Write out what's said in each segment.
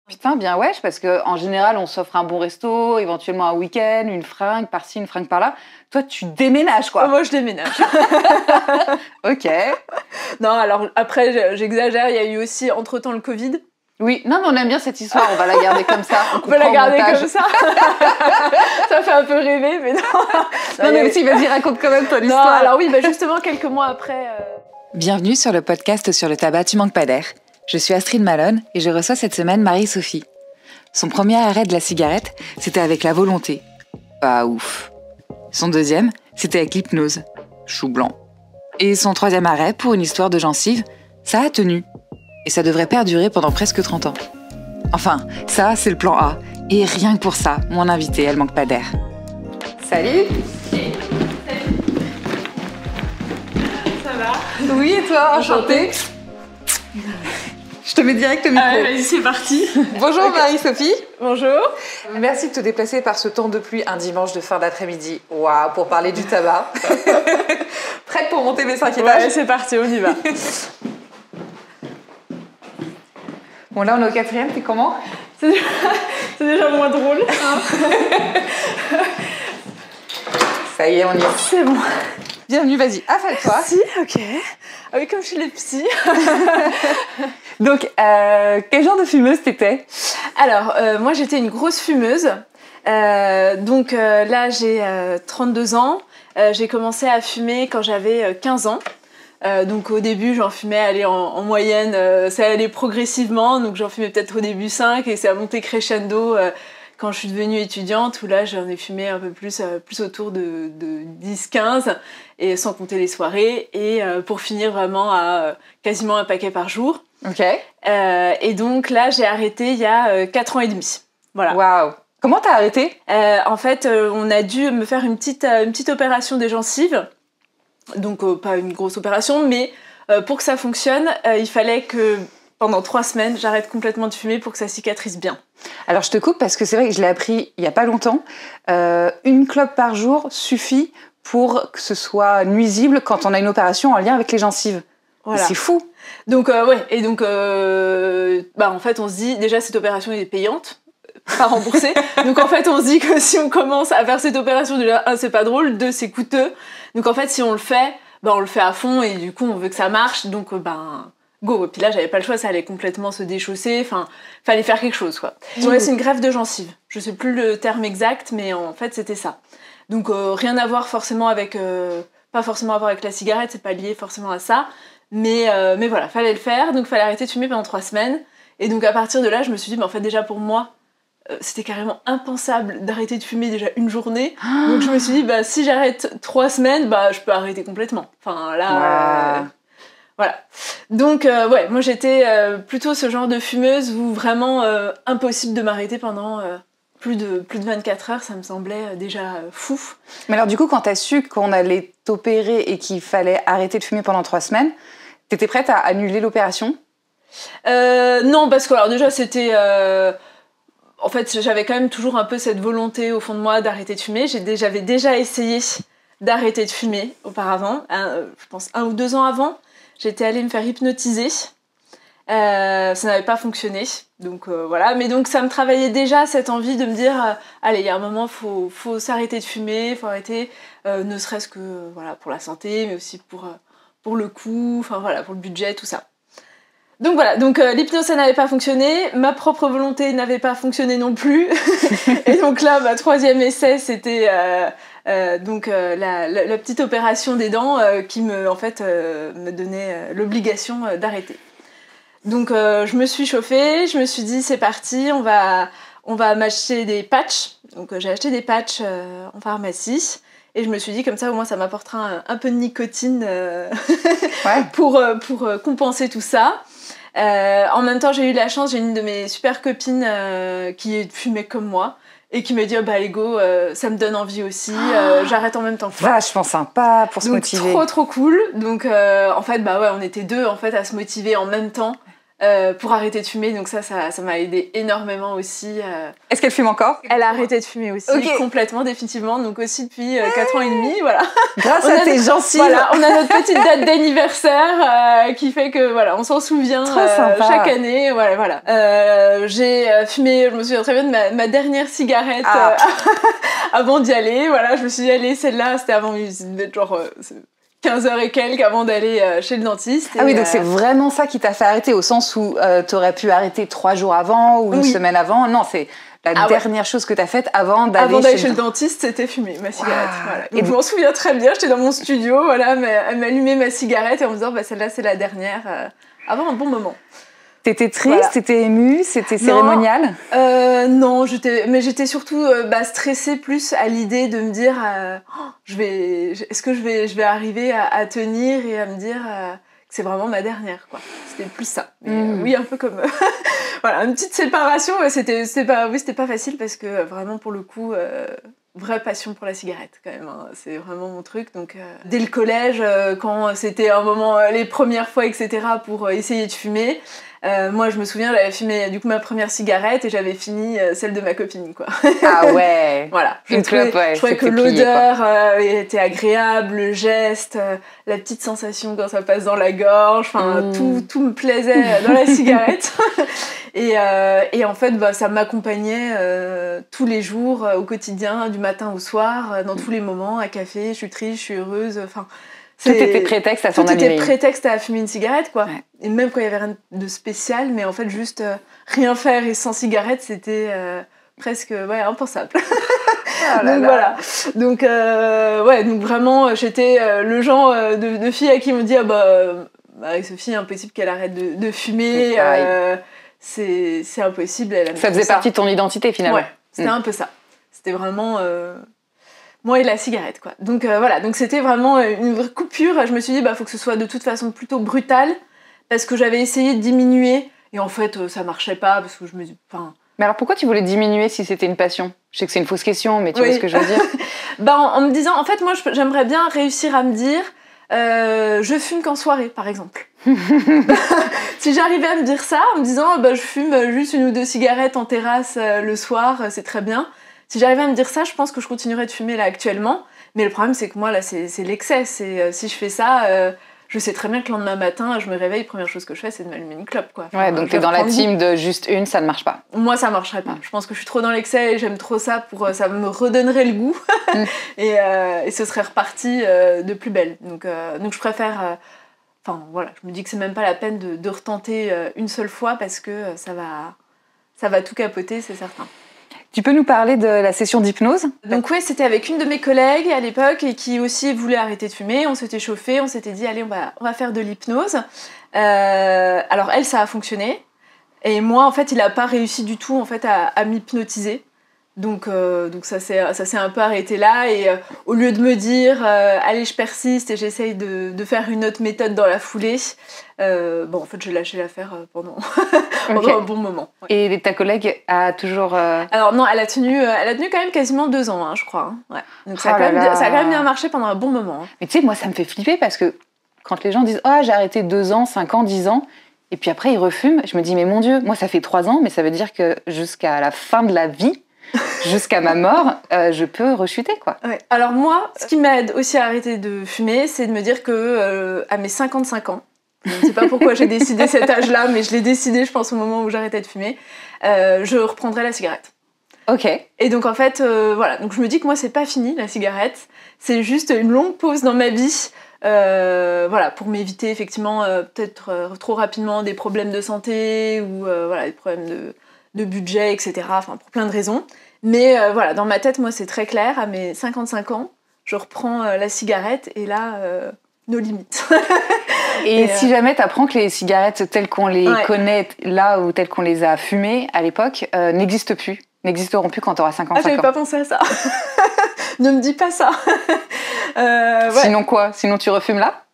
Putain, bien wesh, parce qu'en général, on s'offre un bon resto, éventuellement un week-end, une fringue par-ci, une fringue par-là. Toi, tu déménages, quoi. Moi, je déménage. Ok. Non, alors après, j'exagère. Il y a eu aussi, entre-temps, le Covid. Oui, non, mais on aime bien cette histoire, on va la garder comme ça. On peut la garder comme ça. Ça fait un peu rêver, mais non. Non, mais aussi, vas-y, raconte quand même ton histoire. Non, alors oui, justement, quelques mois après... Bienvenue sur le podcast sur le tabac Tu manques pas d'air. Je suis Astrid Malone et je reçois cette semaine Marie-Sophie. Son premier arrêt de la cigarette, c'était avec la volonté. Pas ouf. Son deuxième, c'était avec l'hypnose. Chou blanc. Et son troisième arrêt, pour une histoire de gencive, ça a tenu. Et ça devrait perdurer pendant presque 30 ans. Enfin, ça, c'est le plan A. Et rien que pour ça, mon invitée, elle manque pas d'air. Salut. Ça va? Oui, et toi? Enchantée. Je te mets direct le micro. Vas-y, c'est parti. Bonjour okay. Marie-Sophie. Bonjour. Merci de te déplacer par ce temps de pluie un dimanche de fin d'après-midi. Waouh, pour parler du tabac. Prête pour monter mes 5 étages? Ouais, c'est parti, on y va. Bon, là, on est au 4e, t'es comment? C'est déjà moins drôle. Hein. Ça y est, on y est. C'est bon. Bienvenue, vas-y, affale-toi. Si, ok. Ah oui, comme chez les psys. Donc, quel genre de fumeuse t'étais? Alors, moi, j'étais une grosse fumeuse. Là, j'ai 32 ans. J'ai commencé à fumer quand j'avais 15 ans. Donc au début j'en fumais en moyenne, ça allait progressivement, donc j'en fumais peut-être au début 5 et ça a monté crescendo quand je suis devenue étudiante où là j'en ai fumé un peu plus autour de 10-15 et sans compter les soirées et pour finir vraiment à quasiment un paquet par jour. Ok. Et donc là j'ai arrêté il y a 4 ans et demi. Voilà. Waouh. Comment t'as arrêté? En fait on a dû me faire une petite opération des gencives. Donc pas une grosse opération, mais pour que ça fonctionne, il fallait que pendant 3 semaines, j'arrête complètement de fumer pour que ça cicatrise bien. Alors je te coupe parce que c'est vrai que je l'ai appris il n'y a pas longtemps. Une clope par jour suffit pour que ce soit nuisible quand on a une opération en lien avec les gencives. Voilà. C'est fou. Donc ouais, et donc en fait on se dit, déjà cette opération est payante, pas remboursée. Donc en fait on se dit que si on commence à faire cette opération, déjà 1 c'est pas drôle, 2 c'est coûteux. Donc en fait si on le fait, on le fait à fond et du coup on veut que ça marche, donc go. Et puis là j'avais pas le choix, ça allait complètement se déchausser, enfin fallait faire quelque chose quoi. Ouais, c'est une greffe de gencive, je sais plus le terme exact, mais en fait c'était ça. Donc rien à voir forcément avec, pas forcément à voir avec la cigarette, c'est pas lié forcément à ça, mais voilà, fallait le faire, donc fallait arrêter de fumer pendant 3 semaines. Et donc à partir de là je me suis dit, en fait déjà pour moi, c'était carrément impensable d'arrêter de fumer déjà une journée. Donc je me suis dit, si j'arrête 3 semaines, je peux arrêter complètement. Enfin là, voilà. Donc ouais, moi j'étais plutôt ce genre de fumeuse où vraiment impossible de m'arrêter pendant plus de 24 heures, ça me semblait déjà fou. Mais alors du coup, quand t'as su qu'on allait t'opérer et qu'il fallait arrêter de fumer pendant 3 semaines, t'étais prête à annuler l'opération? Non, parce que alors déjà c'était... En fait, j'avais quand même toujours un peu cette volonté au fond de moi d'arrêter de fumer. J'avais déjà essayé d'arrêter de fumer auparavant, je pense 1 ou 2 ans avant. J'étais allée me faire hypnotiser. Ça n'avait pas fonctionné, donc voilà. Mais donc ça me travaillait déjà cette envie de me dire allez, il y a un moment, faut s'arrêter de fumer, faut arrêter, ne serait-ce que voilà, pour la santé, mais aussi pour le coût, enfin voilà, pour le budget, tout ça. Donc voilà, l'hypnose ça n'avait pas fonctionné, ma propre volonté n'avait pas fonctionné non plus. Et donc là, ma 3e essai, c'était la petite opération des dents qui me donnait l'obligation d'arrêter. Donc je me suis chauffée, je me suis dit c'est parti, on va m'acheter des patchs. Donc j'ai acheté des patchs en pharmacie. Et je me suis dit, comme ça, au moins, ça m'apportera un peu de nicotine ouais. pour compenser tout ça. En même temps, j'ai eu la chance, j'ai une de mes super copines qui fumait comme moi et qui m'a dit, Ego, ça me donne envie aussi, j'arrête en même temps. Vachement sympa pour se motiver. Trop cool. Donc, en fait, on était 2 en fait, à se motiver en même temps pour arrêter de fumer. Donc ça m'a aidé énormément aussi. Est-ce qu'elle fume encore? Elle a arrêté de fumer aussi, complètement, définitivement. Donc aussi depuis 4 ans et demi, voilà. Grâce à tes gencives. Voilà, on a notre petite date d'anniversaire qui fait que voilà, on s'en souvient chaque année. Voilà. J'ai fumé, je me souviens très bien de ma dernière cigarette avant d'y aller. Voilà, je me suis dit, allez, celle-là, c'était avant, genre 15h et quelques avant d'aller chez le dentiste. Ah oui, donc c'est vraiment ça qui t'a fait arrêter, au sens où t'aurais pu arrêter 3 jours avant ou une semaine avant. Non, c'est la dernière chose que t'as faite avant d'aller chez le dentiste, c'était fumer ma cigarette. Voilà. Donc je m'en souviens très bien, j'étais dans mon studio, voilà, elle m'allumait ma cigarette et en me disant, celle-là c'est la dernière, avant un bon moment. T'étais triste, t'étais émue, c'était cérémonial? Non, j'étais surtout stressée plus à l'idée de me dire est-ce que je vais arriver à tenir et à me dire que c'est vraiment ma dernière, quoi. C'était plus ça. Mais, oui, un peu comme voilà, une petite séparation, c'était pas facile parce que vraiment pour le coup vraie passion pour la cigarette quand même, hein. C'est vraiment mon truc. Donc dès le collège, quand c'était un moment les premières fois etc pour essayer de fumer, moi je me souviens, j'avais fumé du coup ma première cigarette et j'avais fini celle de ma copine, quoi. Ah ouais. Voilà. Une clope, ouais. Je trouvais que l'odeur était agréable, le geste, la petite sensation quand ça passe dans la gorge, enfin tout me plaisait dans la cigarette. Et en fait, ça m'accompagnait tous les jours, au quotidien, du matin au soir, dans tous les moments, à café, je suis triste, je suis heureuse, enfin... Tout était prétexte à s'en allumer. Tout était prétexte à fumer une cigarette, quoi. Ouais. Et même quand il y avait rien de spécial, mais en fait, juste rien faire et sans cigarette, c'était presque impensable. Oh donc voilà. Donc donc vraiment, j'étais le genre de fille à qui on dit avec Sophie, impossible qu'elle arrête de fumer. C'est impossible. Ça faisait partie de ton identité finalement. Ouais, c'était un peu ça. C'était vraiment moi et la cigarette, quoi. Donc voilà, donc c'était vraiment une vraie coupure. Je me suis dit faut que ce soit de toute façon plutôt brutal parce que j'avais essayé de diminuer et en fait ça marchait pas parce que je me dis Mais alors pourquoi tu voulais diminuer si c'était une passion? Je sais que c'est une fausse question, mais tu vois ce que je veux dire. En me disant, en fait moi j'aimerais bien réussir à me dire je fume qu'en soirée, par exemple. Si j'arrivais à me dire ça, en me disant je fume juste 1 ou 2 cigarettes en terrasse le soir, c'est très bien. Si j'arrivais à me dire ça, je pense que je continuerais de fumer là actuellement. Mais le problème, c'est que moi là, c'est l'excès. Si je fais ça, je sais très bien que le lendemain matin, je me réveille, première chose que je fais, c'est de m'allumer une clope, quoi. Enfin, ouais, donc t'es dans la team de juste une, ça ne marche pas. Moi, ça marcherait pas. Je pense que je suis trop dans l'excès et j'aime trop ça ça me redonnerait le goût et ce serait reparti de plus belle. Donc je préfère. Voilà, je me dis que c'est même pas la peine de retenter une seule fois parce que ça va tout capoter, c'est certain. Tu peux nous parler de la session d'hypnose? Donc oui, c'était avec une de mes collègues à l'époque et qui aussi voulait arrêter de fumer. On s'était chauffé, on s'était dit allez, on va faire de l'hypnose. Alors elle, ça a fonctionné. Et moi, en fait, il n'a pas réussi du tout en fait, à m'hypnotiser. Donc ça s'est un peu arrêté là. Et au lieu de me dire allez, je persiste et j'essaye de faire une autre méthode dans la foulée, en fait, j'ai lâché l'affaire pendant un bon moment. Ouais. Et ta collègue a toujours... Alors non, elle a tenu quand même quasiment 2 ans, je crois. Ouais. Donc ça a quand même bien marché pendant un bon moment. Mais tu sais, moi, ça me fait flipper parce que quand les gens disent « Oh, j'ai arrêté 2 ans, 5 ans, 10 ans », et puis après, ils refument, je me dis « Mais mon Dieu, moi, ça fait 3 ans, mais ça veut dire que jusqu'à la fin de la vie, jusqu'à ma mort, je peux rechuter, quoi. » Ouais. Alors moi, ce qui m'aide aussi à arrêter de fumer, c'est de me dire que à mes 55 ans, je ne sais pas pourquoi j'ai décidé cet âge-là, mais je l'ai décidé, je pense, au moment où j'arrêtais de fumer, je reprendrai la cigarette. Ok. Et donc en fait, voilà, donc je me dis que moi, c'est pas fini, la cigarette, c'est juste une longue pause dans ma vie, pour m'éviter effectivement peut-être trop rapidement des problèmes de santé ou des problèmes de budget, etc. Enfin, pour plein de raisons. Mais dans ma tête, moi, c'est très clair. À mes 55 ans, je reprends la cigarette et là, nos limites. Et si jamais tu apprends que les cigarettes telles qu'on les connaît là ou telles qu'on les a fumées à l'époque n'existeront plus quand tu auras 55 ans. J'avais pas pensé à ça. Ne me dis pas ça. Sinon quoi? Sinon tu refumes là?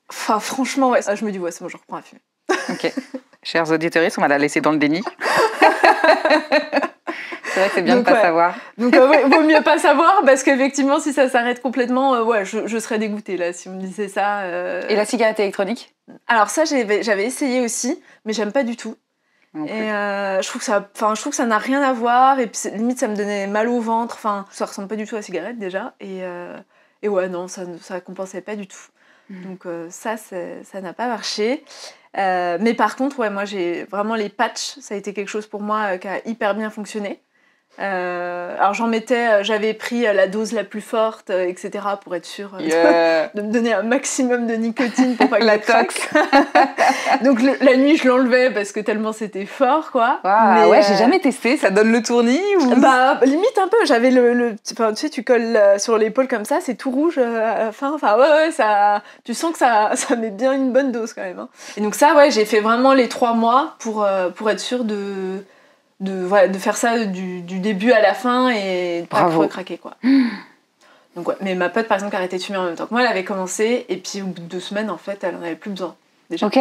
Enfin, franchement, ouais. Je me dis, c'est bon, je reprends à fumer. Ok. Chers auditeurs, on va la laisser dans le déni. C'est vrai que c'est bien de pas savoir. Donc, vaut mieux pas savoir, parce qu'effectivement, si ça s'arrête complètement, je serais dégoûtée, là, si on me disait ça. Et la cigarette électronique? Alors ça, j'avais essayé aussi, mais j'aime pas du tout. Et je trouve que ça n'a rien à voir, et puis limite, ça me donnait mal au ventre. Enfin, ça ressemble pas du tout à la cigarette, déjà. Et ouais, non, ça compensait pas du tout. Donc ça n'a pas marché. Mais par contre, ouais, moi, j'ai vraiment les patchs, ça a été quelque chose pour moi qui a hyper bien fonctionné. Alors j'avais pris la dose la plus forte, etc. pour être sûre de me donner un maximum de nicotine pour pas que la je craque. Donc la nuit je l'enlevais parce que tellement c'était fort, quoi. Mais ouais, j'ai jamais testé. Ça donne le tournis ou... Bah limite un peu. J'avais enfin, tu sais, tu colles sur l'épaule comme ça, c'est tout rouge à la fin. Enfin ouais, ça, tu sens que ça met bien une bonne dose quand même. Hein. Et donc ça, ouais, j'ai fait vraiment les 3 mois pour être sûre de faire ça du début à la fin et de pas trop craquer, quoi. Donc ouais. Mais ma pote par exemple qui a arrêté de fumer en même temps que moi, elle avait commencé et puis au bout de 2 semaines en fait elle en avait plus besoin déjà. Ok.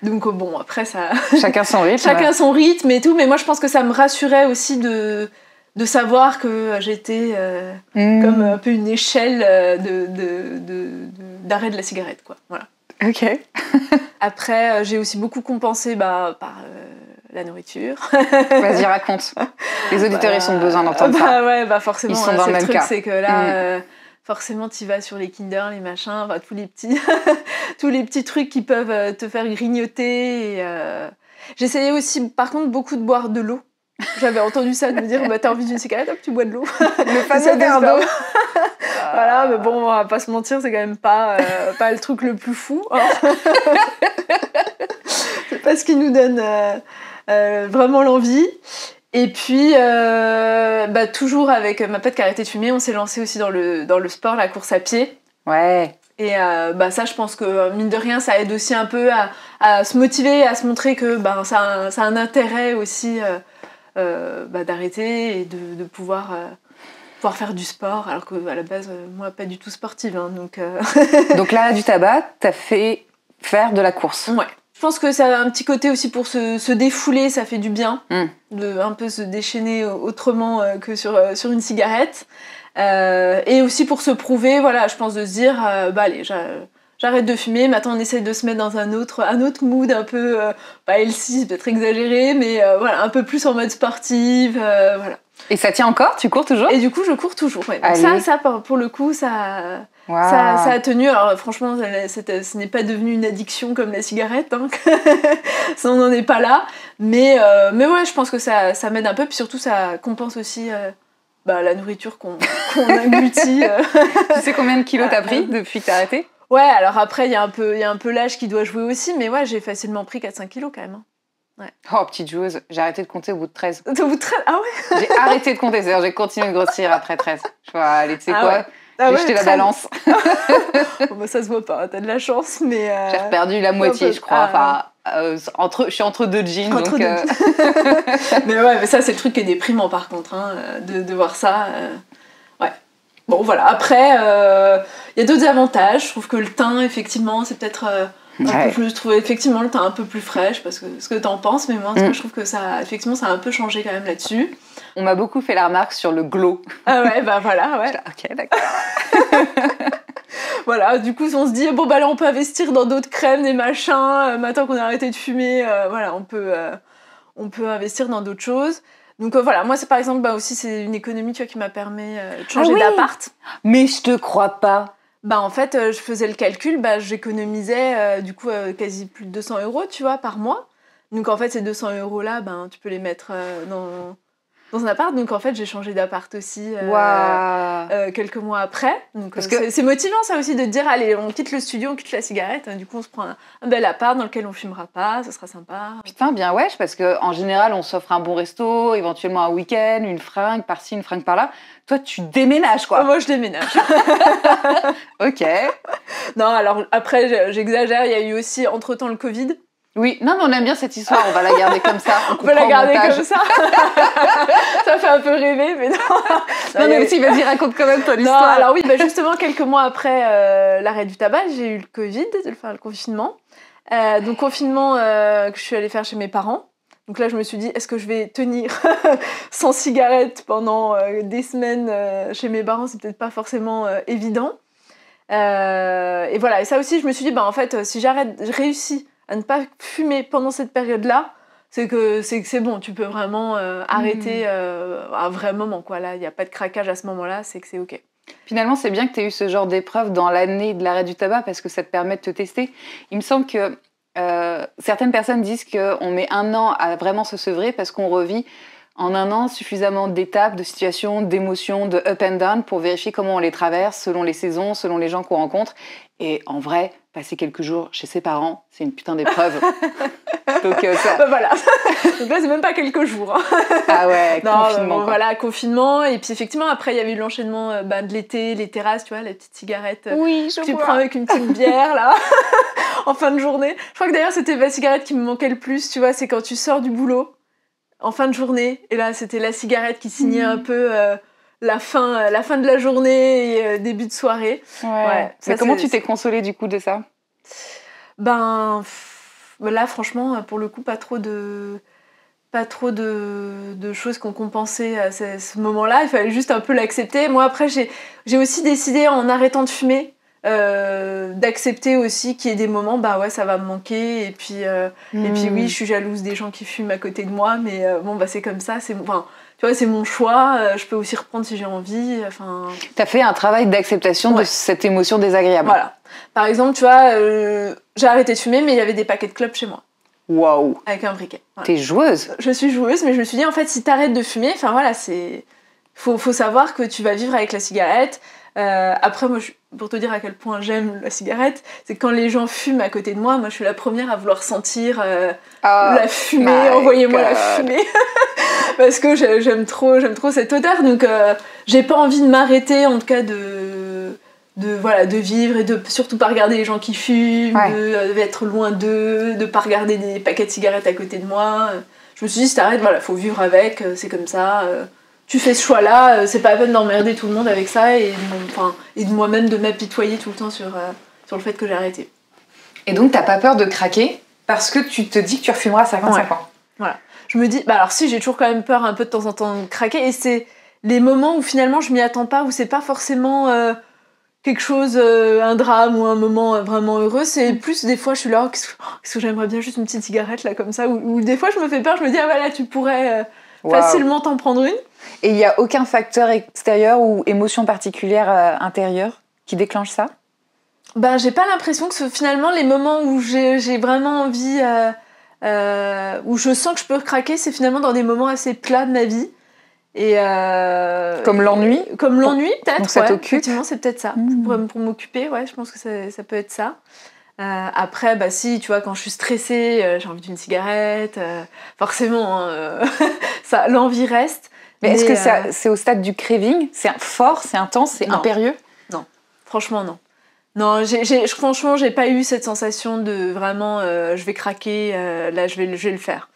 Donc bon après ça... Chacun son rythme. Chacun son rythme et tout, mais moi je pense que ça me rassurait aussi de savoir que j'étais comme un peu une échelle d'arrêt de la cigarette, quoi. Voilà. Ok. Après j'ai aussi beaucoup compensé par... la nourriture. Vas-y, raconte. Les auditeurs, ils ont besoin d'entendre ça. Ouais, forcément. Ils sont dans le même cas. C'est que là, forcément, tu vas sur les Kinder, les machins, tous les petits trucs qui peuvent te faire grignoter. J'essayais aussi, par contre, beaucoup de boire de l'eau. J'avais entendu ça, de me dire, t'as envie d'une cigarette, hop, tu bois de l'eau. Le fameux verre d'eau. Voilà, mais bon, on va pas se mentir, c'est quand même pas le truc le plus fou. Hein. C'est pas ce qui nous donne... vraiment l'envie. Et puis toujours avec ma pote qui a arrêté de fumer, on s'est lancé aussi dans le sport, la course à pied. Ouais. Et ça, je pense que mine de rien, ça aide aussi un peu à se motiver, à se montrer que ça a un intérêt aussi d'arrêter et de pouvoir faire du sport, alors qu'à la base, moi, pas du tout sportive. Hein, donc là, du tabac, t'as fait faire de la course. Ouais. Je pense que ça a un petit côté aussi pour se défouler, ça fait du bien, de un peu se déchaîner autrement que sur une cigarette. Et aussi pour se prouver, voilà, je pense de se dire, allez, j'arrête de fumer, maintenant on essaye de se mettre dans un autre mood, un peu, pas healthy, c'est peut-être exagéré, mais voilà, un peu plus en mode sportive, voilà. Et ça tient encore? Tu cours toujours? Et du coup, je cours toujours, ouais. Donc ça, pour le coup, ça a tenu. Alors franchement, ce n'est pas devenu une addiction comme la cigarette, hein. Ça, on n'en est pas là. Mais ouais, je pense que ça m'aide un peu, puis surtout ça compense aussi la nourriture qu'on engloutit. Tu sais combien de kilos t'as pris depuis que t'as arrêté? Ouais, alors après, il y a un peu l'âge qui doit jouer aussi, mais ouais, j'ai facilement pris 4-5 kilos quand même. Hein. Ouais. Oh, petite joueuse, j'ai arrêté de compter au bout de 13. Au bout de 13? Ah ouais? J'ai arrêté de compter, c'est-à-dire j'ai continué de grossir après 13. Je vois, allez, tu sais quoi? Ouais. J'ai jeté la balance. Bon, ça se voit pas, t'as de la chance, mais... J'ai perdu la moitié, je crois. Je suis entre 2 jeans, donc... Mais ouais, mais ça, c'est le truc qui est déprimant, par contre, hein, de voir ça. Ouais. Bon, voilà. Après, y a d'autres avantages. Je trouve que le teint, effectivement, c'est peut-être... je trouve effectivement le teint un peu plus fraîche, parce que ce que t'en penses, mais moi, je trouve que ça, effectivement, ça a un peu changé quand même là-dessus. On m'a beaucoup fait la remarque sur le glow. Ah ouais, voilà, ouais. Ok, d'accord. Voilà, du coup, on se dit, bon, là, on peut investir dans d'autres crèmes, des machins. Maintenant qu'on a arrêté de fumer, voilà, on peut investir dans d'autres choses. Donc voilà, moi, c'est par exemple, aussi, c'est une économie, tu vois, qui m'a permis de changer d'appart. Mais je te crois pas. En fait, je faisais le calcul, j'économisais du coup quasi plus de 200 €, tu vois, par mois. Donc en fait, ces 200 € là, tu peux les mettre dans un appart. Donc en fait, j'ai changé d'appart aussi quelques mois après. Donc c'est motivant ça aussi de dire, allez, on quitte le studio, on quitte la cigarette. Du coup, on se prend un bel appart dans lequel on fumera pas, ça sera sympa. Putain, bien wesh, parce qu'en général, on s'offre un bon resto, éventuellement un week-end, une fringue par-ci, une fringue par-là. Toi, tu déménages, quoi. Moi, je déménage. Ok. Non, alors après, j'exagère. Il y a eu aussi, entre-temps, le Covid. Oui, non, mais on aime bien cette histoire. On va la garder comme ça. On peut la garder comme ça. Ça fait un peu rêver, mais non. Non, mais aussi, vas-y, raconte quand même ton histoire. Non, alors oui, justement, quelques mois après l'arrêt du tabac, j'ai eu le Covid, le confinement. Donc, confinement que je suis allée faire chez mes parents. Donc là, je me suis dit, est-ce que je vais tenir sans cigarette pendant des semaines chez mes parents? C'est peut-être pas forcément évident. Et voilà, et ça aussi, je me suis dit, en fait, si je réussis à ne pas fumer pendant cette période-là, c'est que c'est bon, tu peux vraiment arrêter à un vrai moment, quoi. Là, il n'y a pas de craquage à ce moment-là, c'est que c'est OK. Finalement, c'est bien que tu aies eu ce genre d'épreuve dans l'année de l'arrêt du tabac parce que ça te permet de te tester. Il me semble que certaines personnes disent qu'on met 1 an à vraiment se sevrer parce qu'on revit en 1 an suffisamment d'étapes, de situations, d'émotions, de up and down pour vérifier comment on les traverse selon les saisons, selon les gens qu'on rencontre. Et en vrai, passer quelques jours chez ses parents, c'est une putain d'épreuve. Donc ça... voilà. Donc là, c'est même pas quelques jours. Ah ouais, confinement. Voilà, confinement. Et puis effectivement, après, il y avait eu l'enchaînement de l'été, les terrasses, tu vois, les petites cigarettes. Oui, je vois. Tu prends avec une petite bière, là, en fin de journée. Je crois que d'ailleurs, c'était la cigarette qui me manquait le plus, tu vois, c'est quand tu sors du boulot, en fin de journée. Et là, c'était la cigarette qui signait un peu la fin de la journée et début de soirée. Ouais. Mais comment tu t'es consolée du coup de ça? Là, franchement, pour le coup, pas trop de choses qui ont compensé à ce moment-là. Il fallait juste un peu l'accepter. Moi, après, j'ai aussi décidé, en arrêtant de fumer, d'accepter aussi qu'il y ait des moments, ça va me manquer. Et puis oui, je suis jalouse des gens qui fument à côté de moi, mais c'est comme ça. Tu vois, c'est mon choix. Je peux aussi reprendre si j'ai envie. T'as fait un travail d'acceptation de cette émotion désagréable. Voilà. Par exemple, tu vois, j'ai arrêté de fumer, mais il y avait des paquets de clopes chez moi. Waouh. Avec un briquet. Voilà. T'es joueuse. Je suis joueuse, mais je me suis dit, en fait, si t'arrêtes de fumer, faut savoir que tu vas vivre avec la cigarette. Après, moi, pour te dire à quel point j'aime la cigarette, c'est que quand les gens fument à côté de moi, je suis la première à vouloir sentir la fumée, envoyez-moi la fumée. Parce que j'aime trop cette odeur, donc j'ai pas envie de m'arrêter, en tout cas de vivre et de surtout pas regarder les gens qui fument, d'être loin d'eux, de pas regarder des paquets de cigarettes à côté de moi. Je me suis dit, si t'arrêtes, faut vivre avec, c'est comme ça. Tu fais ce choix-là, c'est pas la peine d'emmerder tout le monde avec ça et de moi-même de m'apitoyer tout le temps sur le fait que j'ai arrêté. Et donc t'as pas peur de craquer parce que tu te dis que tu refumeras à 55 ans. Voilà. Je me dis, alors si, j'ai toujours quand même peur un peu de temps en temps de craquer, et c'est les moments où finalement je m'y attends pas, où c'est pas forcément quelque chose, un drame ou un moment vraiment heureux, c'est plus des fois je suis là, qu'est-ce que j'aimerais bien juste une petite cigarette là comme ça, ou des fois je me fais peur, je me dis, là tu pourrais facilement t'en prendre une. Et il n'y a aucun facteur extérieur ou émotion particulière intérieure qui déclenche ça? J'ai pas l'impression que finalement les moments où j'ai vraiment envie, où je sens que je peux craquer, c'est finalement dans des moments assez plats de ma vie. Et comme l'ennui? Comme l'ennui, peut-être. Donc ça t'occupe? Effectivement, c'est peut-être ça. Pour m'occuper, je pense que ça peut être ça. Après, si, tu vois, quand je suis stressée, j'ai envie d'une cigarette, forcément, l'envie reste. Mais est-ce que c'est au stade du craving? C'est fort, c'est intense, c'est impérieux? Non, franchement, non. Non, franchement, j'ai pas eu cette sensation de vraiment, je vais craquer, là, je vais le faire.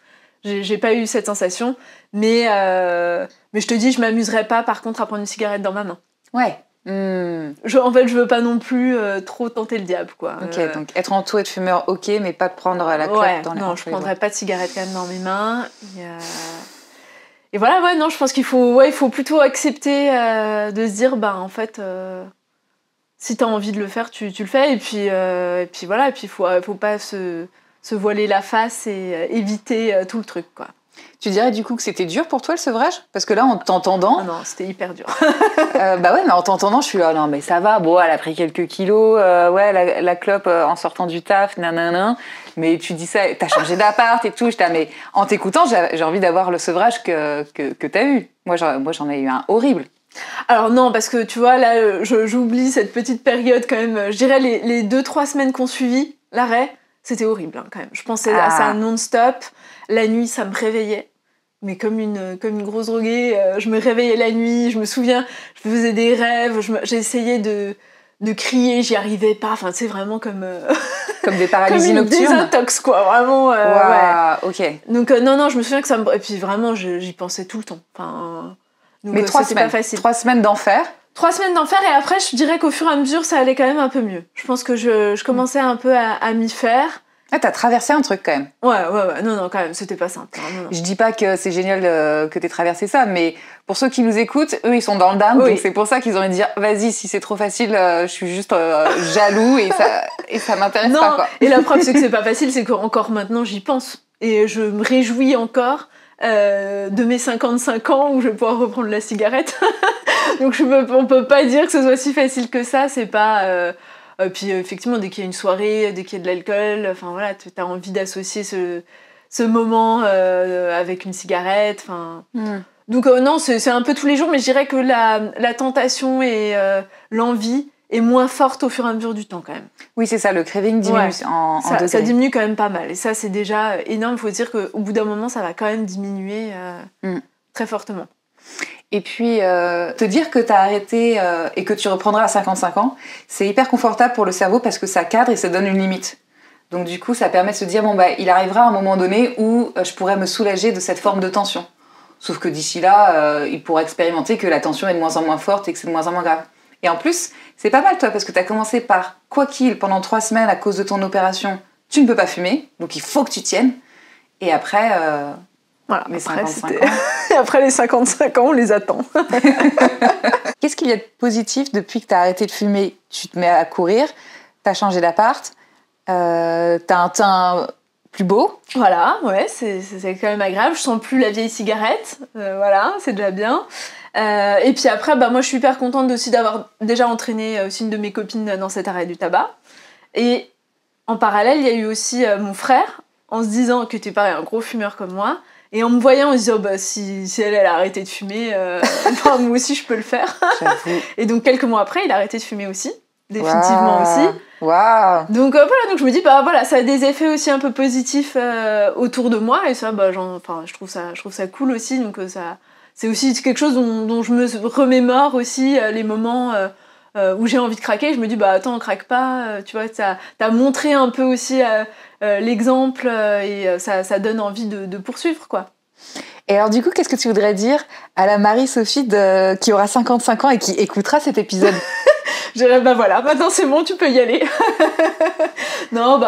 J'ai pas eu cette sensation, mais je te dis, je m'amuserais pas, par contre, à prendre une cigarette dans ma main. Ouais. En fait, je veux pas non plus trop tenter le diable, quoi. Ok, donc être entouré de fumeurs, ok, mais pas de prendre la clope dans les mains. Non, je prendrais pas de cigarette quand même dans mes mains. Et voilà, je pense qu'il faut plutôt accepter de se dire, en fait, si t'as envie de le faire, tu le fais, et puis voilà, et puis faut pas se voiler la face et éviter tout le truc, quoi. Tu dirais du coup que c'était dur pour toi le sevrage? Parce que là, en t'entendant... Non, c'était hyper dur. Mais en t'entendant, je suis là, non mais ça va, elle a pris quelques kilos, la clope en sortant du taf, nanana. Mais tu dis ça, t'as changé d'appart et tout. Mais en t'écoutant, j'ai envie d'avoir le sevrage que t'as eu. Moi, j'en ai eu un horrible. Alors non, parce que tu vois, là, j'oublie cette petite période quand même. Je dirais les 2-3 semaines qu'on suivit l'arrêt, c'était horrible quand même. Je pensais à ça non-stop. La nuit, ça me réveillait. Mais comme une grosse droguée, je me réveillais la nuit. Je me souviens, je faisais des rêves. J'essayais de crier, j'y arrivais pas. Enfin, c'est vraiment comme des paralysies nocturnes. Comme une désintox, quoi. Vraiment. Ok. Donc non, je me souviens que ça me... Et puis vraiment, j'y pensais tout le temps. Enfin... Donc, mais 3 semaines, pas facile. 3 semaines d'enfer. 3 semaines d'enfer, et après, je dirais qu'au fur et à mesure, ça allait quand même un peu mieux. Je pense que je commençais un peu à m'y faire. Ah, t'as traversé un truc quand même. Ouais, non, quand même, c'était pas simple. Hein, non. Je dis pas que c'est génial que t'aies traversé ça, mais pour ceux qui nous écoutent, eux, ils sont dans le down, donc c'est pour ça qu'ils ont envie de dire, vas-y, si c'est trop facile, je suis juste jaloux et ça m'intéresse pas, quoi. Et la preuve, c'est que c'est pas facile, c'est qu'encore maintenant, j'y pense. Et je me réjouis encore de mes 55 ans où je vais pouvoir reprendre la cigarette. Donc on peut pas dire que ce soit si facile que ça, c'est pas... puis effectivement, dès qu'il y a une soirée, dès qu'il y a de l'alcool, enfin voilà, t'as envie d'associer ce moment avec une cigarette. Donc non, c'est un peu tous les jours, mais je dirais que la tentation et l'envie est moins forte au fur et à mesure du temps quand même. Oui, c'est ça, le craving diminue en degrés. Ça diminue quand même pas mal. Et ça, c'est déjà énorme. Il faut dire qu'au bout d'un moment, ça va quand même diminuer très fortement. Et puis, te dire que tu as arrêté et que tu reprendras à 55 ans, c'est hyper confortable pour le cerveau parce que ça cadre et ça donne une limite. Donc du coup, ça permet de se dire, bon, bah, il arrivera un moment donné où je pourrais me soulager de cette forme de tension. Sauf que d'ici là, il pourra expérimenter que la tension est de moins en moins forte et que c'est de moins en moins grave. Et en plus, c'est pas mal, toi, parce que tu as commencé par, quoi qu'il, pendant 3 semaines, à cause de ton opération, tu ne peux pas fumer, donc il faut que tu tiennes. Et après... Voilà, après les 55 ans, on les attend. Qu'est-ce qu'il y a de positif depuis que tu as arrêté de fumer? Tu te mets à courir, tu as changé d'appart, tu as un teint plus beau. Voilà, ouais, c'est quand même agréable. Je sens plus la vieille cigarette, voilà, c'est déjà bien. Et puis après, moi je suis hyper contente aussi d'avoir déjà entraîné aussi une de mes copines dans cet arrêt du tabac. Et en parallèle, il y a eu aussi mon frère, en se disant que tu pareil, un gros fumeur comme moi. Et en me voyant, on se disait, si elle a arrêté de fumer, moi aussi je peux le faire. Et donc quelques mois après, il a arrêté de fumer aussi, définitivement aussi. Wow. Donc voilà, donc je me dis, voilà, ça a des effets aussi un peu positifs autour de moi. Et ça, je trouve ça cool aussi. Donc c'est aussi quelque chose dont je me remémore aussi les moments où j'ai envie de craquer. Je me dis, attends, craque pas. Tu vois, t'as montré un peu aussi... l'exemple et ça donne envie de poursuivre, quoi. Et alors du coup, qu'est-ce que tu voudrais dire à la Marie-Sophie qui aura 55 ans et qui écoutera cet épisode? Je dirais, voilà, maintenant c'est bon, tu peux y aller. Non,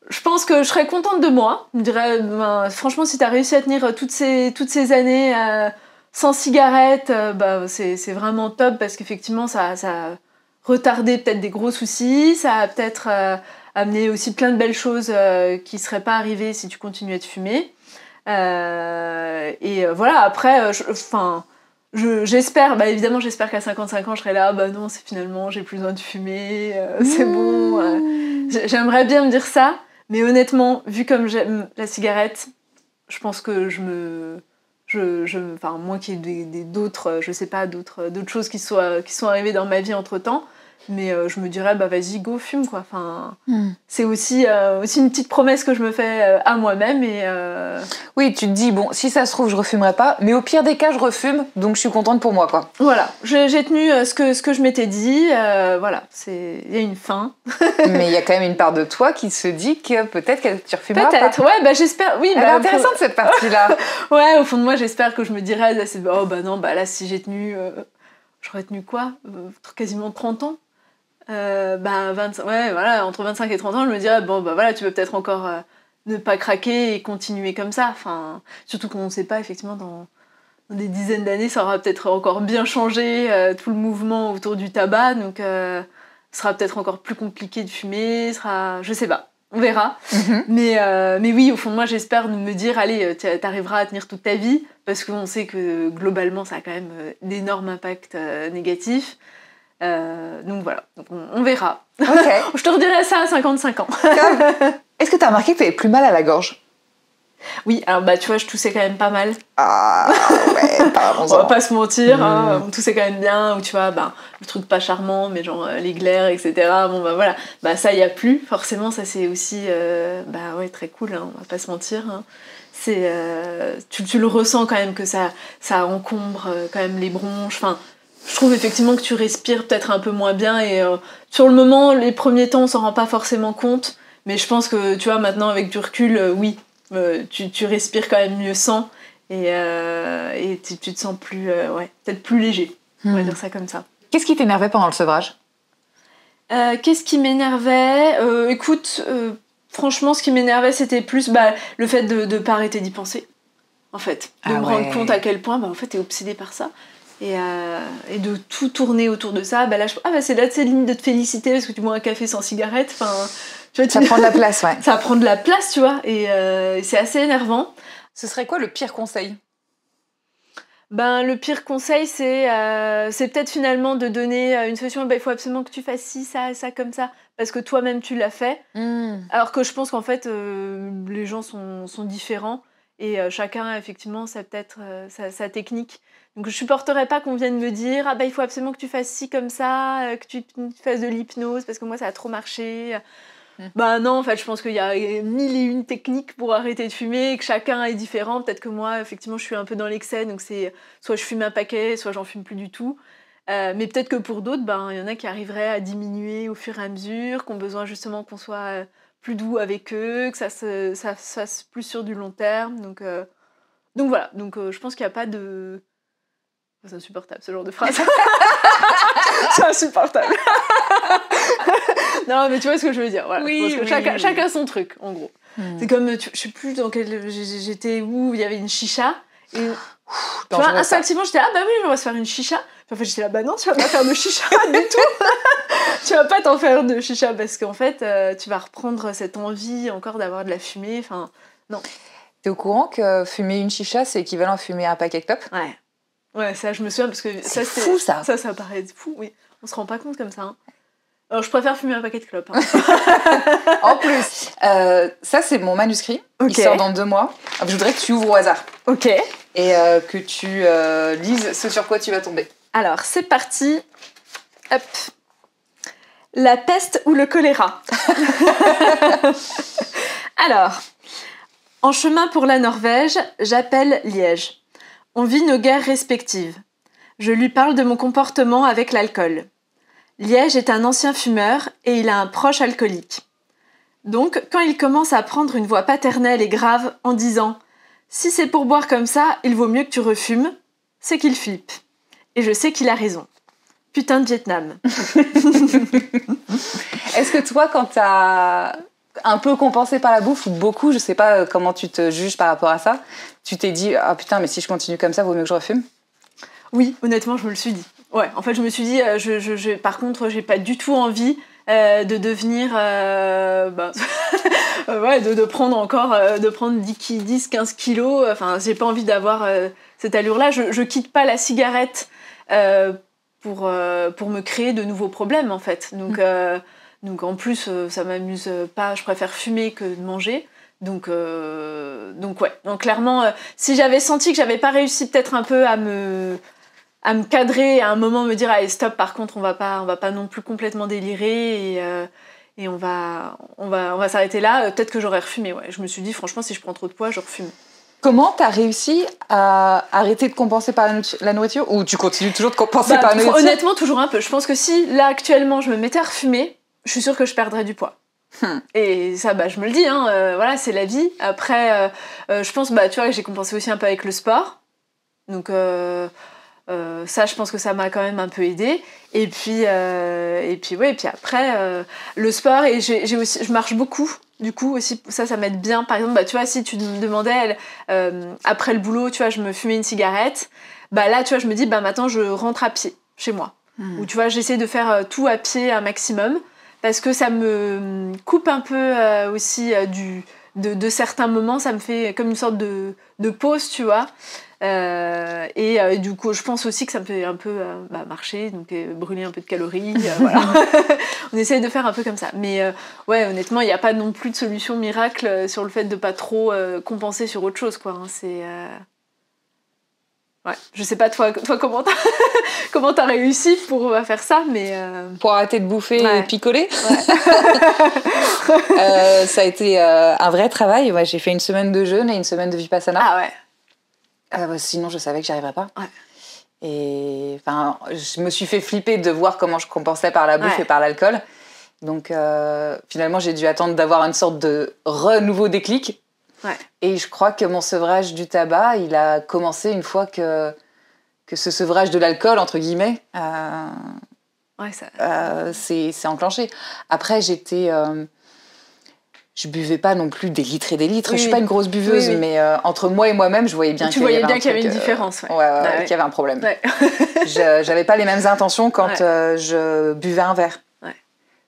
je pense que je serais contente de moi. Je dirais, franchement, si t'as réussi à tenir toutes ces années sans cigarette, c'est vraiment top parce qu'effectivement, ça a retardé peut-être des gros soucis, ça a peut-être... amener aussi plein de belles choses qui seraient pas arrivées si tu continuais de fumer. Et voilà, après, j'espère, évidemment, j'espère qu'à 55 ans, je serai là, non, c'est finalement, j'ai plus besoin de fumer, c'est bon. J'aimerais bien me dire ça, mais honnêtement, vu comme j'aime la cigarette, je pense que moins qu'il y ait d'autres, je sais pas, d'autres choses qui sont arrivées dans ma vie entre-temps, mais je me dirais, vas-y, go, fume, quoi. C'est aussi une petite promesse que je me fais à moi-même. Oui, tu te dis, bon, si ça se trouve, je refumerai pas, mais au pire des cas, je refume, donc je suis contente pour moi, quoi. Voilà, j'ai tenu ce que je m'étais dit, voilà, il y a une fin. Mais il y a quand même une part de toi qui se dit que peut-être que tu refumeras pas. Peut-être, ouais, j'espère, oui. Elle est intéressante, cette partie-là. Ouais, au fond de moi, j'espère que je me dirais, non, là, si j'ai tenu, j'aurais tenu quoi quasiment 30 ans. 25, ouais, voilà, entre 25 et 30 ans, je me dirais, voilà, tu peux peut-être encore ne pas craquer et continuer comme ça. Surtout qu'on ne sait pas, effectivement, dans des dizaines d'années, ça aura peut-être encore bien changé, tout le mouvement autour du tabac, donc ce sera peut-être encore plus compliqué de fumer, je sais pas, on verra. Mm-hmm. Mais oui, au fond de moi, j'espère me dire, allez, t'arriveras à tenir toute ta vie, parce qu'on sait que globalement, ça a quand même d'énormes impacts négatifs. Donc voilà, on verra. Okay. Je te redirai ça à 55 ans. Est-ce que t'as remarqué que t'avais plus mal à la gorge? Oui, alors tu vois, je toussais quand même pas mal. Ah ouais, on va pas se mentir, on toussait quand même bien, ou tu vois, le truc pas charmant, mais genre les glaires, etc. Voilà, ça y a plus, forcément, ça c'est aussi, ouais, très cool, hein, on va pas se mentir. Hein. C'est, tu le ressens quand même que ça encombre quand même les bronches, je trouve effectivement que tu respires peut-être un peu moins bien et sur le moment, les premiers temps, on s'en rend pas forcément compte, mais je pense que, tu vois, maintenant, avec du recul, oui, tu respires quand même mieux sans et tu te sens plus, peut-être plus léger, on va dire ça comme ça. Qu'est-ce qui t'énervait pendant le sevrage? Qu'est-ce qui m'énervait? Écoute, franchement, ce qui m'énervait, c'était plus le fait de pas arrêter d'y penser, en fait. De me rendre compte à quel point, en fait, t'es obsédée par ça. Et de tout tourner autour de ça. Là, c'est là, c'est limite de te féliciter parce que tu bois un café sans cigarette. Enfin, tu vois, ça prend de la place, ouais. Ça prend de la place, tu vois. Et c'est assez énervant. Ce serait quoi le pire conseil ? Le pire conseil, c'est peut-être finalement de donner une solution. Il faut absolument que tu fasses ci, ça, comme ça, parce que toi-même tu l'as fait. Alors que je pense qu'en fait, les gens sont différents et chacun effectivement, ça peut-être sa technique. Donc je supporterais pas qu'on vienne me dire il faut absolument que tu fasses ci comme ça, que tu fasses de l'hypnose parce que moi ça a trop marché. Non, en fait, je pense qu'il y a 1001 techniques pour arrêter de fumer et que chacun est différent. Peut-être que moi, effectivement, je suis un peu dans l'excès, donc c'est soit je fume un paquet, soit j'en fume plus du tout. Mais peut-être que pour d'autres, il y en a qui arriveraient à diminuer au fur et à mesure, qui ont besoin justement qu'on soit plus doux avec eux, que ça se fasse plus sur du long terme. Donc voilà, je pense qu'il n'y a pas de... C'est insupportable ce genre de phrase. C'est insupportable. Non, mais tu vois ce que je veux dire. Voilà. Oui, je pense que chacun son truc, en gros. C'est comme, je sais plus dans quel... J'étais où il y avait une chicha. Et, tu vois, instinctivement, j'étais oui, on va se faire une chicha. Puis en fait, j'étais là, non, tu vas pas faire de chicha du tout. Tu vas pas t'en faire de chicha parce qu'en fait, tu vas reprendre cette envie encore d'avoir de la fumée. Enfin, non. T'es au courant que fumer une chicha, c'est équivalent à fumer un paquet de clopes ? Ouais, ça, je me souviens parce que c'est fou, ça. Ça paraît fou, oui. On se rend pas compte comme ça. Hein. Alors, je préfère fumer un paquet de clopes. Hein. En plus, ça, c'est mon manuscrit. Okay. Il sort dans 2 mois. Je voudrais que tu ouvres au hasard. Ok. Et que tu lises ce sur quoi tu vas tomber. Alors, c'est parti. Hop. La peste ou le choléra. Alors, en chemin pour la Norvège, j'appelle Liège. On vit nos guerres respectives. Je lui parle de mon comportement avec l'alcool. Liège est un ancien fumeur et il a un proche alcoolique. Donc, quand il commence à prendre une voix paternelle et grave en disant « Si c'est pour boire comme ça, il vaut mieux que tu refumes », c'est qu'il flippe. Et je sais qu'il a raison. Putain de Vietnam. Est-ce que toi, quand t'as un peu compensé par la bouffe, ou beaucoup, je sais pas comment tu te juges par rapport à ça, tu t'es dit « Ah putain, mais si je continue comme ça, vaut mieux que je refume ?» Oui, honnêtement, je me le suis dit. Ouais, en fait, je me suis dit, par contre, j'ai pas du tout envie de devenir... de prendre 10, 15 kilos. Enfin, j'ai pas envie d'avoir cette allure-là. Je quitte pas la cigarette pour me créer de nouveaux problèmes, en fait. Donc en plus, ça m'amuse pas. Je préfère fumer que de manger. Donc ouais. Donc clairement, si j'avais senti que j'avais pas réussi peut-être un peu à me cadrer, à un moment me dire allez stop, par contre on va pas non plus complètement délirer et on va s'arrêter là, peut-être que j'aurais refumé. Ouais. Je me suis dit franchement si je prends trop de poids je refume. Comment t'as réussi à arrêter de compenser par la nourriture ou tu continues toujours de compenser par la nourriture? Honnêtement toujours un peu. Je pense que si là actuellement je me mettais à refumer, je suis sûre que je perdrais du poids. Et ça je me le dis voilà c'est la vie. Après je pense tu vois j'ai compensé aussi un peu avec le sport. Donc ça je pense que ça m'a quand même un peu aidée et puis après le sport et je marche beaucoup du coup aussi ça m'aide bien par exemple tu vois si tu me demandais après le boulot tu vois je me fumais une cigarette là tu vois je me dis maintenant je rentre à pied chez moi ou tu vois j'essaie de faire tout à pied un maximum parce que ça me coupe un peu aussi de certains moments ça me fait comme une sorte de pause tu vois. Et du coup je pense aussi que ça me fait un peu marcher donc brûler un peu de calories voilà. On essaye de faire un peu comme ça mais ouais honnêtement il n'y a pas non plus de solution miracle sur le fait de pas trop compenser sur autre chose quoi c'est ouais je sais pas toi comment t'as réussi pour faire ça mais pour arrêter de bouffer ouais. Et picoler ouais. Ça a été un vrai travail. Ouais, j'ai fait une semaine de jeûne et une semaine de vipassana. Ah ouais. Sinon je savais que j'y arriverais pas. Ouais. Et je me suis fait flipper de voir comment je compensais par la bouffe et par l'alcool. Donc finalement j'ai dû attendre d'avoir une sorte de nouveau déclic. Ouais. Et je crois que mon sevrage du tabac il a commencé une fois que ce sevrage de l'alcool entre guillemets c'est enclenché. Après j'étais je buvais pas non plus des litres et des litres. Oui, je suis pas une grosse buveuse, mais entre moi et moi-même, je voyais bien qu'il y avait une différence. Qu'il y avait un problème. Ouais. J'avais pas les mêmes intentions quand je buvais un verre. Ouais.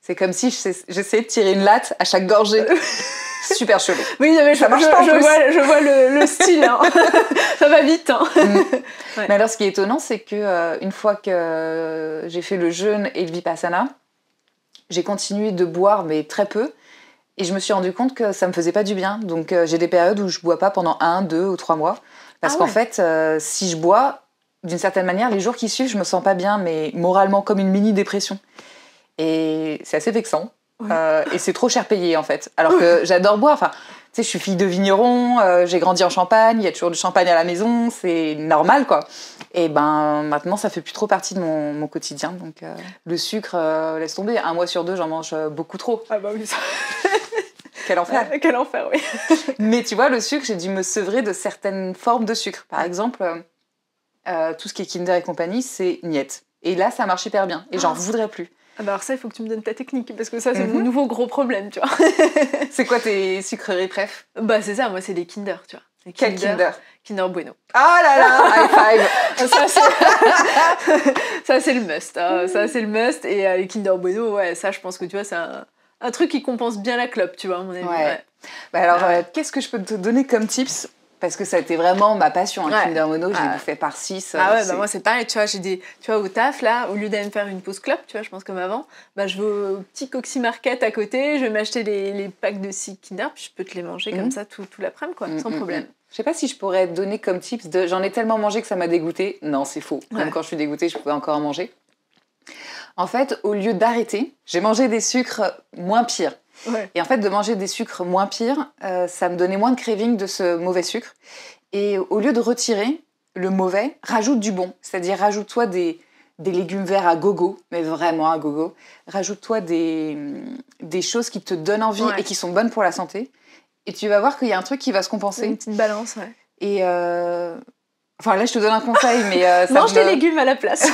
C'est comme si j'essayais de tirer une latte à chaque gorgée. Super chelou. Oui, mais je vois le style. Hein. Ça va vite. Hein. Ouais. Mais alors, ce qui est étonnant, c'est que une fois que j'ai fait le jeûne et le vipassana, j'ai continué de boire, mais très peu. Et je me suis rendu compte que ça me faisait pas du bien. Donc, j'ai des périodes où je bois pas pendant 1, 2 ou 3 mois. Parce qu'en fait, si je bois, d'une certaine manière, les jours qui suivent, je me sens pas bien, mais moralement, comme une mini-dépression. Et c'est assez vexant. Oui. Et c'est trop cher payé, en fait. Alors que j'adore boire. Enfin, tu sais, je suis fille de vigneron, j'ai grandi en Champagne, il y a toujours du champagne à la maison, c'est normal, quoi. Et ben, maintenant, ça fait plus trop partie de mon quotidien. Donc, le sucre, laisse tomber. 1 mois sur 2, j'en mange beaucoup trop. Ah bah oui, ça... Quel enfer. Quel enfer, oui. Mais tu vois, le sucre, j'ai dû me sevrer de certaines formes de sucre. Par exemple, tout ce qui est Kinder et compagnie, c'est niet. Et là, ça marche hyper bien. Et j'en voudrais plus. Ah bah alors ça, il faut que tu me donnes ta technique, parce que ça, c'est mon nouveau gros problème, tu vois. C'est quoi tes sucreries préf? Bah c'est ça, moi, c'est les Kinder, tu vois. Les Quel Kinder? Kinder Bueno. Ah là là, high five. Ça, c'est le must. Hein. Ça, c'est le must. Et les Kinder Bueno, ouais, ça, je pense que, tu vois, c'est un truc qui compense bien la clope, tu vois, à mon avis. Ouais. Bah alors, qu'est-ce que je peux te donner comme tips? Parce que ça a été vraiment ma passion, hein, Kinder Bueno, j'ai bouffé par 6. Ah ouais, bah moi c'est pareil, tu vois, tu vois, au taf, là, au lieu d'aller me faire une pause clope, tu vois, je pense comme avant, bah je vais au petit Coxy Market à côté, je vais m'acheter les packs de 6 Kinder, puis je peux te les manger comme ça tout l'après-midi, quoi, sans problème. Je sais pas si je pourrais te donner comme tips j'en ai tellement mangé que ça m'a dégoûté. Non, c'est faux. Même quand je suis dégoûtée, je pouvais encore en manger. En fait, au lieu d'arrêter, j'ai mangé des sucres moins pires. Ouais. Et en fait, de manger des sucres moins pires, ça me donnait moins de craving de ce mauvais sucre. Et au lieu de retirer le mauvais, rajoute du bon. C'est-à-dire, rajoute-toi des légumes verts à gogo, mais vraiment à gogo. Rajoute-toi des choses qui te donnent envie et qui sont bonnes pour la santé. Et tu vas voir qu'il y a un truc qui va se compenser. Une petite balance, ouais. Et enfin, là, je te donne un conseil, mais ça mange des légumes à la place.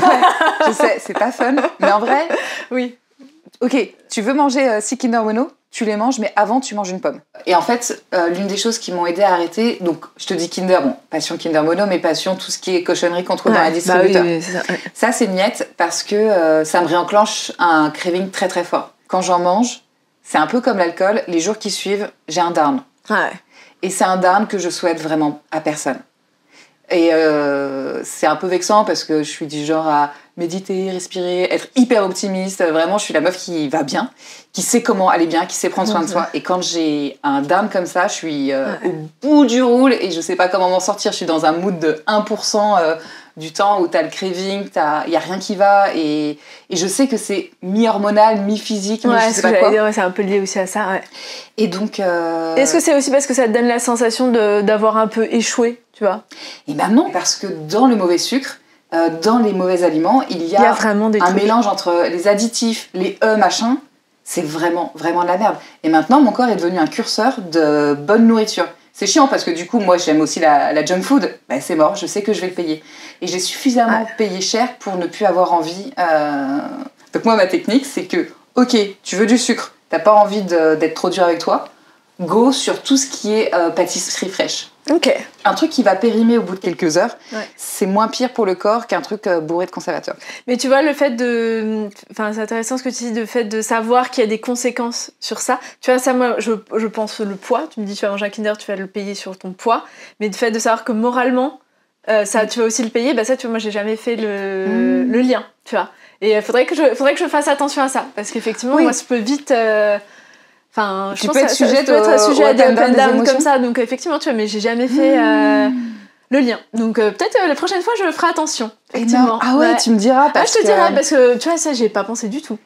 Je sais, c'est pas fun. Mais en vrai... Oui. Ok, tu veux manger 6 Kinder Bueno, tu les manges, mais avant, tu manges une pomme. Et en fait, l'une des choses qui m'ont aidé à arrêter, donc je te dis Kinder, bon, passion Kinder Bueno, mais passion tout ce qui est cochonnerie qu'on trouve dans les distributeurs. Bah oui, c'est ça. Ça, c'est niette parce que ça me réenclenche un craving très très fort. Quand j'en mange, c'est un peu comme l'alcool, les jours qui suivent, j'ai un down. Ouais. Et c'est un down que je souhaite vraiment à personne. Et c'est un peu vexant parce que je suis du genre à méditer, respirer, être hyper optimiste. Vraiment, je suis la meuf qui va bien, qui sait comment aller bien, qui sait prendre soin de soi. Et quand j'ai un down comme ça, je suis au bout du roule et je sais pas comment m'en sortir. Je suis dans un mood de 1% du temps où t'as le craving, il y a rien qui va. Et je sais que c'est mi-hormonal, mi-physique, je sais pas quoi. Dire, c'est un peu lié aussi à ça, ouais. Et donc... Est-ce que c'est aussi parce que ça te donne la sensation d'avoir un peu échoué, tu vois? Et ben non, parce que dans le mauvais sucre, dans les mauvais aliments, il y a vraiment des mélange entre les additifs, les machin, c'est vraiment, vraiment de la merde. Et maintenant, mon corps est devenu un curseur de bonne nourriture. C'est chiant parce que du coup, moi, j'aime aussi la junk food. Ben, c'est mort, je sais que je vais le payer. Et j'ai suffisamment payé cher pour ne plus avoir envie. Donc moi, ma technique, c'est que, ok, tu veux du sucre, t'as pas envie d'être trop dur avec toi, go sur tout ce qui est pâtisserie fraîche. Ok. Un truc qui va périmer au bout de quelques heures, c'est moins pire pour le corps qu'un truc bourré de conservateurs. Mais tu vois, le fait de... Enfin, c'est intéressant ce que tu dis, le fait de savoir qu'il y a des conséquences sur ça. Tu vois, ça, moi, je pense le poids. Tu me dis, tu vas manger un Kinder, tu vas le payer sur ton poids. Mais le fait de savoir que moralement, ça, tu vas aussi le payer, bah ça, tu vois, moi, j'ai jamais fait le lien, tu vois. Et il faudrait que je fasse attention à ça. Parce qu'effectivement, moi, ça peut vite... Enfin, je pense que ça peut être sujet à des up and down comme ça. Donc, effectivement, tu vois, mais j'ai jamais fait le lien. Donc, peut-être la prochaine fois, je ferai attention. Effectivement. Ah ouais, tu me diras. Je te dirai, parce que, tu vois, ça, j'y ai pas pensé du tout.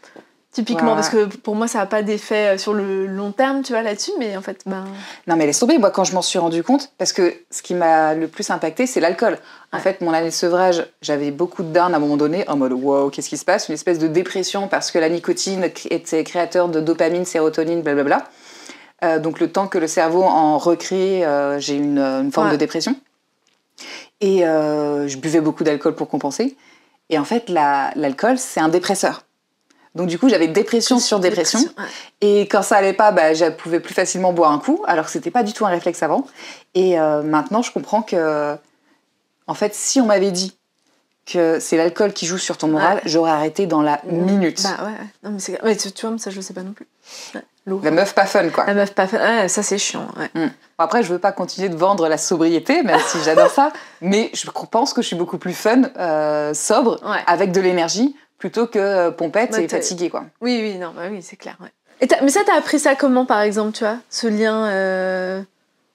Typiquement, parce que pour moi, ça n'a pas d'effet sur le long terme, tu vois, là-dessus. Mais en fait, Non, mais laisse tomber. Moi, quand je m'en suis rendu compte, parce que ce qui m'a le plus impacté, c'est l'alcool. En fait, mon année de sevrage, j'avais beaucoup de down à un moment donné, en mode wow, qu'est-ce qui se passe? Une espèce de dépression parce que la nicotine était créateur de dopamine, sérotonine, blablabla. Donc, le temps que le cerveau en recrée, j'ai une forme de dépression. Et je buvais beaucoup d'alcool pour compenser. Et en fait, l'alcool, c'est un dépresseur. Donc du coup, j'avais dépression sur dépression. Ouais. Et quand ça allait pas, je pouvais plus facilement boire un coup, alors que c'était pas du tout un réflexe avant. Et maintenant, je comprends que, en fait, si on m'avait dit que c'est l'alcool qui joue sur ton moral, j'aurais arrêté dans la minute. Bah ouais. Non, mais tu vois, ça, je sais pas non plus. Ouais. La meuf pas fun, quoi. La meuf pas fun. Ouais, ça, c'est chiant. Ouais. Bon, après, je veux pas continuer de vendre la sobriété, même si j'adore ça. Mais je pense que je suis beaucoup plus fun, sobre, avec de l'énergie, plutôt que pompette et fatiguée, quoi. Oui, non, oui, c'est clair. Ouais. Mais ça, t'as appris ça comment, par exemple, tu vois, ce lien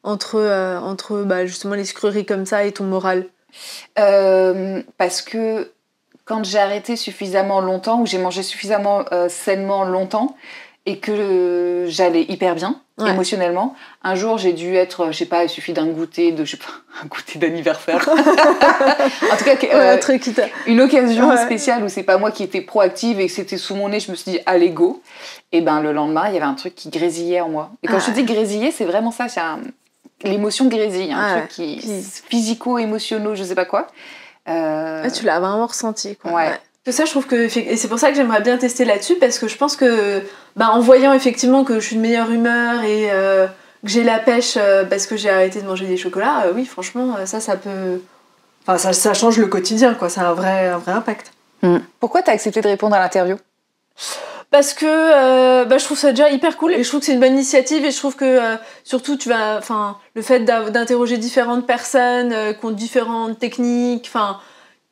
entre justement les sucreries comme ça et ton moral? Parce que quand j'ai arrêté suffisamment longtemps, ou j'ai mangé suffisamment sainement longtemps, et que j'allais hyper bien, émotionnellement, un jour j'ai dû être, je sais pas, il suffit d'un goûter un goûter d'anniversaire. En tout cas, une occasion spéciale où c'est pas moi qui étais proactive et que c'était sous mon nez, je me suis dit, allez, go. Et le lendemain, il y avait un truc qui grésillait en moi. Et quand je te dis grésiller, c'est vraiment ça, l'émotion grésille, un truc qui physico-émotionnel, je sais pas quoi. Tu l'as vraiment ressenti, quoi. Ouais. Ça, je trouve que... Et c'est pour ça que j'aimerais bien tester là-dessus, parce que je pense que, en voyant effectivement que je suis de meilleure humeur et que j'ai la pêche parce que j'ai arrêté de manger des chocolats, oui, franchement, ça peut... Enfin, ça change le quotidien, quoi. Ça a un vrai impact. Pourquoi t'as accepté de répondre à l'interview ? Parce que je trouve ça déjà hyper cool, et je trouve que c'est une bonne initiative, et je trouve que surtout le fait d'interroger différentes personnes qui ont différentes techniques,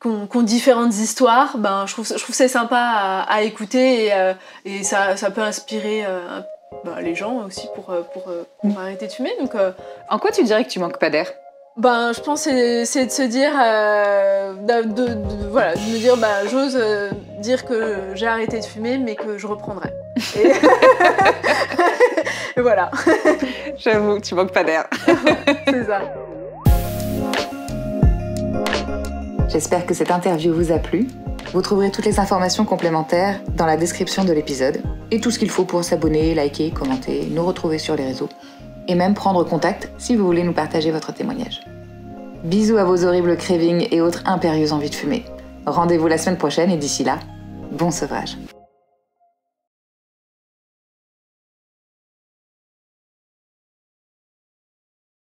qui ont différentes histoires, je trouve que c'est sympa à écouter, et ça peut inspirer les gens aussi pour arrêter de fumer. Donc, en quoi tu dirais que tu manques pas d'air ? Je pense que c'est de se dire, de me dire, j'ose dire que j'ai arrêté de fumer, mais que je reprendrai. Et voilà. J'avoue, tu manques pas d'air. C'est ça. J'espère que cette interview vous a plu. Vous trouverez toutes les informations complémentaires dans la description de l'épisode et tout ce qu'il faut pour s'abonner, liker, commenter, nous retrouver sur les réseaux et même prendre contact si vous voulez nous partager votre témoignage. Bisous à vos horribles cravings et autres impérieuses envies de fumer. Rendez-vous la semaine prochaine et d'ici là, bon sevrage.